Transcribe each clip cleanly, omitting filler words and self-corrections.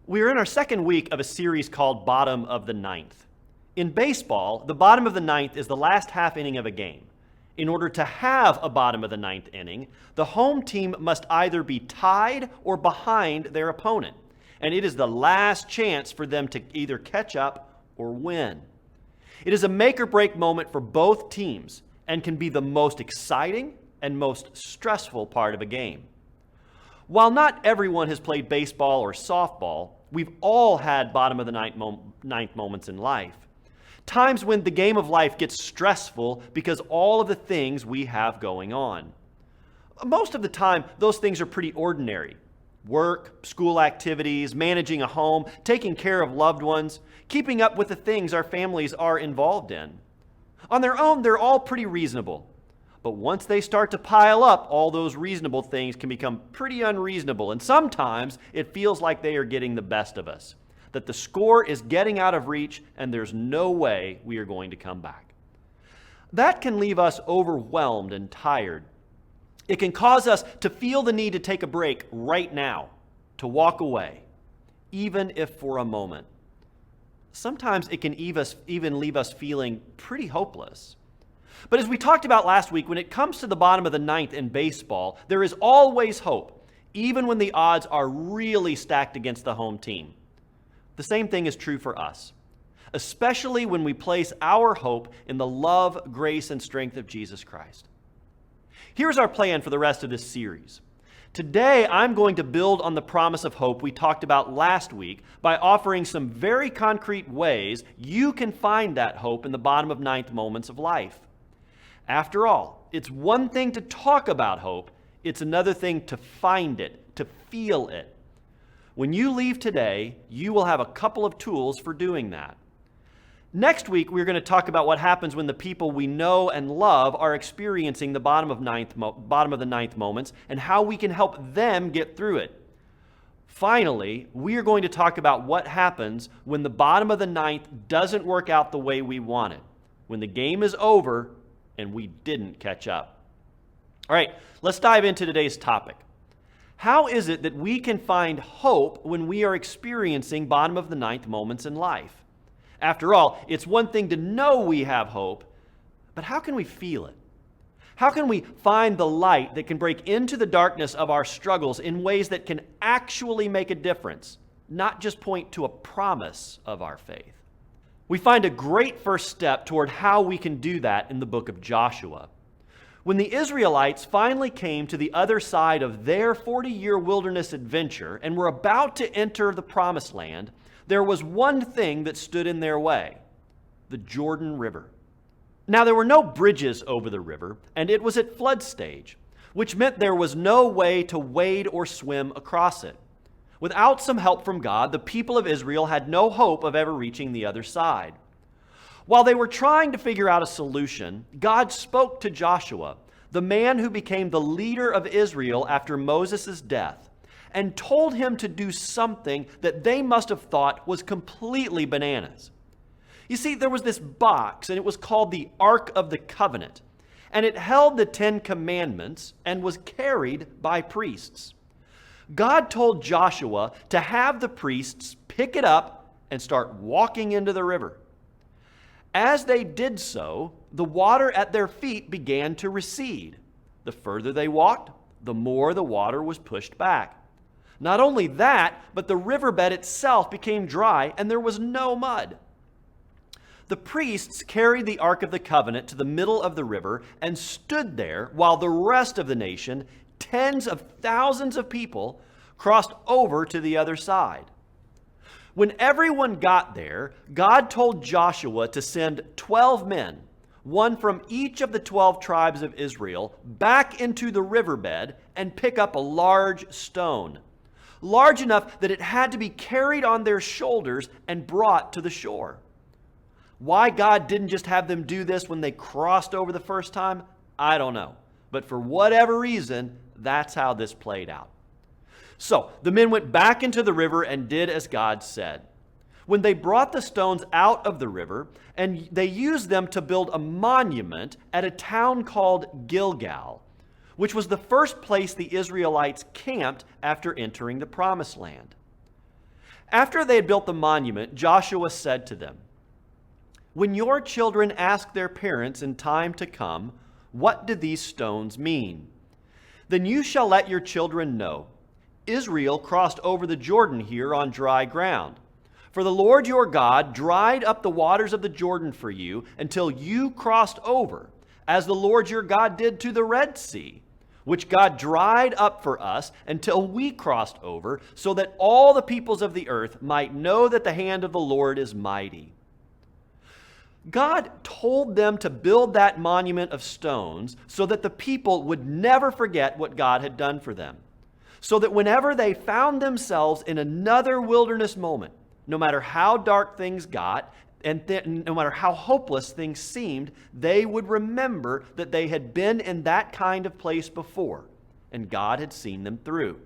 We are in our second week of a series called Bottom of the Ninth. In baseball, the bottom of the ninth is the last half inning of a game. In order to have a bottom of the ninth inning, the home team must either be tied or behind their opponent, and it is the last chance for them to either catch up or win. It is a make or break moment for both teams and can be the most exciting and most stressful part of a game. While not everyone has played baseball or softball, we've all had bottom of the ninth moments in life. Times when the game of life gets stressful because all of the things we have going on. Most of the time, those things are pretty ordinary. Work, school activities, managing a home, taking care of loved ones, keeping up with the things our families are involved in. On their own, they're all pretty reasonable. But once they start to pile up, all those reasonable things can become pretty unreasonable. And sometimes it feels like they are getting the best of us, that the score is getting out of reach and there's no way we are going to come back. That can leave us overwhelmed and tired. It can cause us to feel the need to take a break right now, to walk away, even if for a moment. Sometimes it can even leave us feeling pretty hopeless. But as we talked about last week, when it comes to the bottom of the ninth in baseball, there is always hope, even when the odds are really stacked against the home team. The same thing is true for us, especially when we place our hope in the love, grace, and strength of Jesus Christ. Here's our plan for the rest of this series. Today, I'm going to build on the promise of hope we talked about last week by offering some very concrete ways you can find that hope in the bottom of ninth moments of life. After all, it's one thing to talk about hope, it's another thing to find it, to feel it. When you leave today, you will have a couple of tools for doing that. Next week, we're going to talk about what happens when the people we know and love are experiencing the bottom of the ninth moments and how we can help them get through it. Finally, we are going to talk about what happens when the bottom of the ninth doesn't work out the way we want it, when the game is over and we didn't catch up. All right, let's dive into today's topic. How is it that we can find hope when we are experiencing bottom of the ninth moments in life? After all, it's one thing to know we have hope, but how can we feel it? How can we find the light that can break into the darkness of our struggles in ways that can actually make a difference, not just point to a promise of our faith? We find a great first step toward how we can do that in the book of Joshua. When the Israelites finally came to the other side of their 40-year wilderness adventure and were about to enter the promised land, there was one thing that stood in their way: the Jordan River. Now, there were no bridges over the river, and it was at flood stage, which meant there was no way to wade or swim across it. Without some help from God, the people of Israel had no hope of ever reaching the other side. While they were trying to figure out a solution, God spoke to Joshua, the man who became the leader of Israel after Moses' death, and told him to do something that they must have thought was completely bananas. You see, there was this box, and it was called the Ark of the Covenant, and it held the 10 Commandments and was carried by priests. God told Joshua to have the priests pick it up and start walking into the river. As they did so, the water at their feet began to recede. The further they walked, the more the water was pushed back. Not only that, but the riverbed itself became dry and there was no mud. The priests carried the Ark of the Covenant to the middle of the river and stood there while the rest of the nation, tens of thousands of people, crossed over to the other side. When everyone got there, God told Joshua to send 12 men, one from each of the 12 tribes of Israel, back into the riverbed and pick up a large stone, large enough that it had to be carried on their shoulders and brought to the shore. Why God didn't just have them do this when they crossed over the first time, I don't know. But for whatever reason, that's how this played out. So the men went back into the river and did as God said. When they brought the stones out of the river, and they used them to build a monument at a town called Gilgal, which was the first place the Israelites camped after entering the Promised Land. After they had built the monument, Joshua said to them, "When your children ask their parents in time to come, 'What do these stones mean?' then you shall let your children know, 'Israel crossed over the Jordan here on dry ground. For the Lord your God dried up the waters of the Jordan for you until you crossed over, as the Lord your God did to the Red Sea, which God dried up for us until we crossed over, so that all the peoples of the earth might know that the hand of the Lord is mighty.'" God told them to build that monument of stones so that the people would never forget what God had done for them, so that whenever they found themselves in another wilderness moment, no matter how dark things got, and no matter how hopeless things seemed, they would remember that they had been in that kind of place before, and God had seen them through.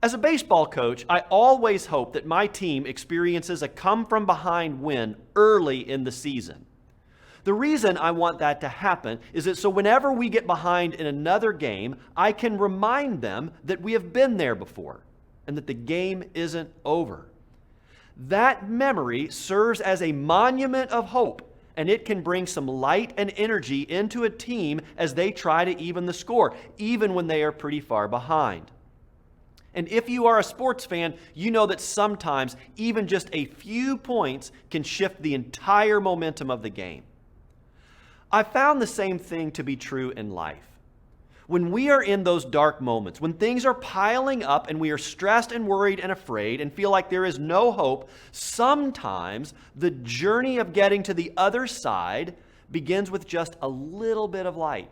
As a baseball coach, I always hope that my team experiences a come-from-behind win early in the season. The reason I want that to happen is that so whenever we get behind in another game, I can remind them that we have been there before and that the game isn't over. That memory serves as a monument of hope, and it can bring some light and energy into a team as they try to even the score, even when they are pretty far behind. And if you are a sports fan, you know that sometimes even just a few points can shift the entire momentum of the game. I found the same thing to be true in life. When we are in those dark moments, when things are piling up and we are stressed and worried and afraid and feel like there is no hope, sometimes the journey of getting to the other side begins with just a little bit of light.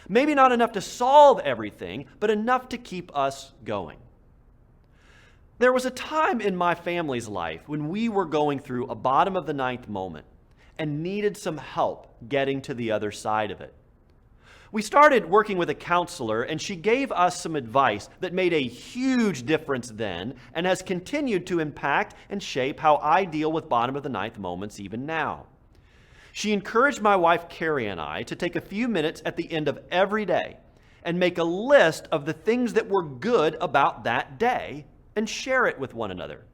Maybe not enough to solve everything, but enough to keep us going. There was a time in my family's life when we were going through a bottom of the ninth moment and needed some help getting to the other side of it. We started working with a counselor, and she gave us some advice that made a huge difference then and has continued to impact and shape how I deal with bottom of the ninth moments even now. She encouraged my wife Carrie and I to take a few minutes at the end of every day and make a list of the things that were good about that day and share it with one another.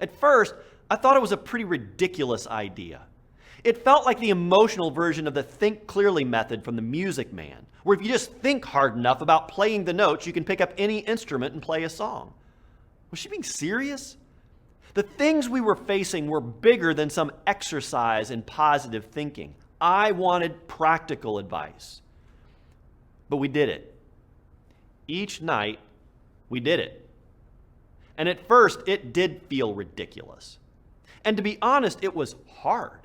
At first, I thought it was a pretty ridiculous idea. It felt like the emotional version of the Think Clearly method from the Music Man, where if you just think hard enough about playing the notes, you can pick up any instrument and play a song. Was she being serious? The things we were facing were bigger than some exercise in positive thinking. I wanted practical advice. But we did it. Each night, we did it. And at first, it did feel ridiculous. And to be honest, it was hard.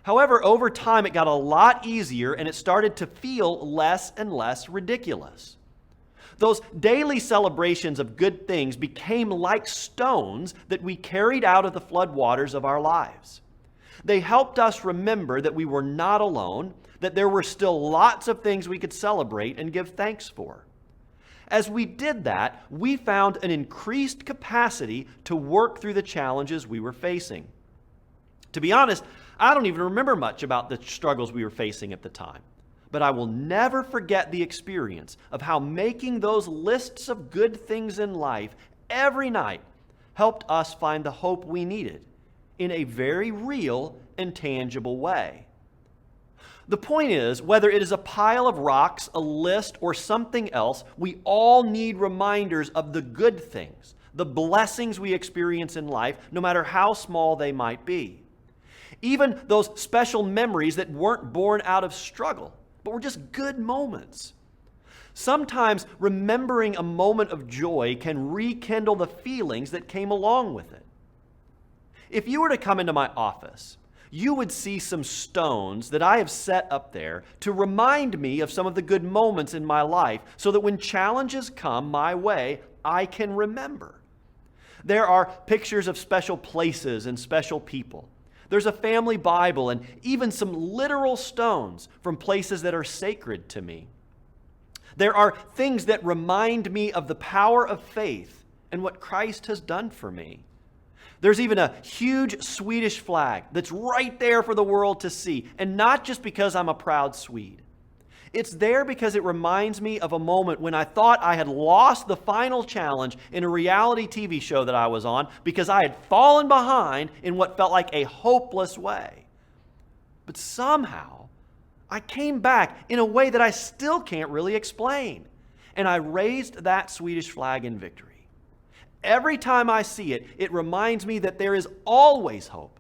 However, over time, it got a lot easier and it started to feel less and less ridiculous. Those daily celebrations of good things became like stones that we carried out of the floodwaters of our lives. They helped us remember that we were not alone, that there were still lots of things we could celebrate and give thanks for. As we did that, we found an increased capacity to work through the challenges we were facing. To be honest, I don't even remember much about the struggles we were facing at the time, but I will never forget the experience of how making those lists of good things in life every night helped us find the hope we needed in a very real and tangible way. The point is, whether it is a pile of rocks, a list, or something else, we all need reminders of the good things, the blessings we experience in life, no matter how small they might be. Even those special memories that weren't born out of struggle, but were just good moments. Sometimes remembering a moment of joy can rekindle the feelings that came along with it. If you were to come into my office, you would see some stones that I have set up there to remind me of some of the good moments in my life so that when challenges come my way, I can remember. There are pictures of special places and special people. There's a family Bible and even some literal stones from places that are sacred to me. There are things that remind me of the power of faith and what Christ has done for me. There's even a huge Swedish flag that's right there for the world to see, and not just because I'm a proud Swede. It's there because it reminds me of a moment when I thought I had lost the final challenge in a reality TV show that I was on because I had fallen behind in what felt like a hopeless way. But somehow, I came back in a way that I still can't really explain. And I raised that Swedish flag in victory. Every time I see it, it reminds me that there is always hope.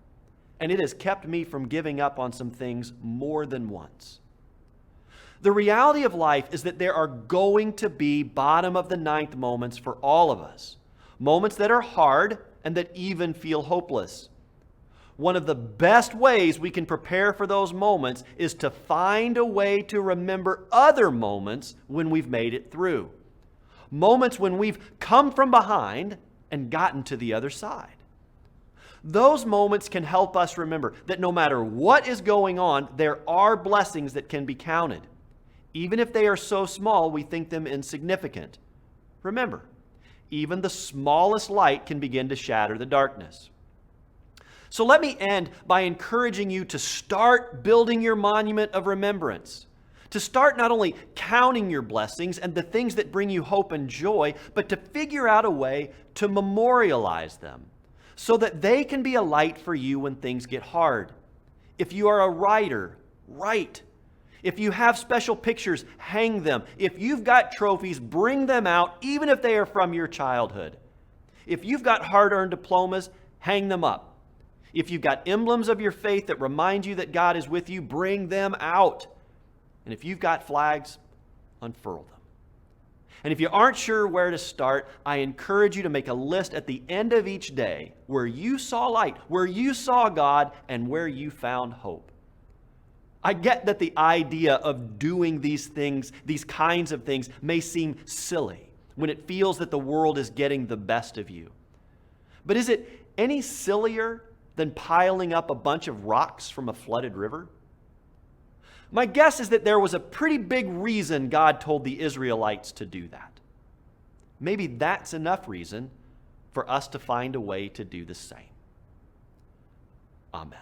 And it has kept me from giving up on some things more than once. The reality of life is that there are going to be bottom of the ninth moments for all of us. Moments that are hard and that even feel hopeless. One of the best ways we can prepare for those moments is to find a way to remember other moments when we've made it through. Moments when we've come from behind and gotten to the other side. Those moments can help us remember that no matter what is going on, there are blessings that can be counted. Even if they are so small, we think them insignificant. Remember, even the smallest light can begin to shatter the darkness. So let me end by encouraging you to start building your monument of remembrance. To start not only counting your blessings and the things that bring you hope and joy, but to figure out a way to memorialize them so that they can be a light for you when things get hard. If you are a writer, write. If you have special pictures, hang them. If you've got trophies, bring them out, even if they are from your childhood. If you've got hard-earned diplomas, hang them up. If you've got emblems of your faith that remind you that God is with you, bring them out. And if you've got flags, unfurl them. And if you aren't sure where to start, I encourage you to make a list at the end of each day where you saw light, where you saw God, and where you found hope. I get that the idea of doing these things, these kinds of things, may seem silly when it feels that the world is getting the best of you. But is it any sillier than piling up a bunch of rocks from a flooded river? My guess is that there was a pretty big reason God told the Israelites to do that. Maybe that's enough reason for us to find a way to do the same. Amen.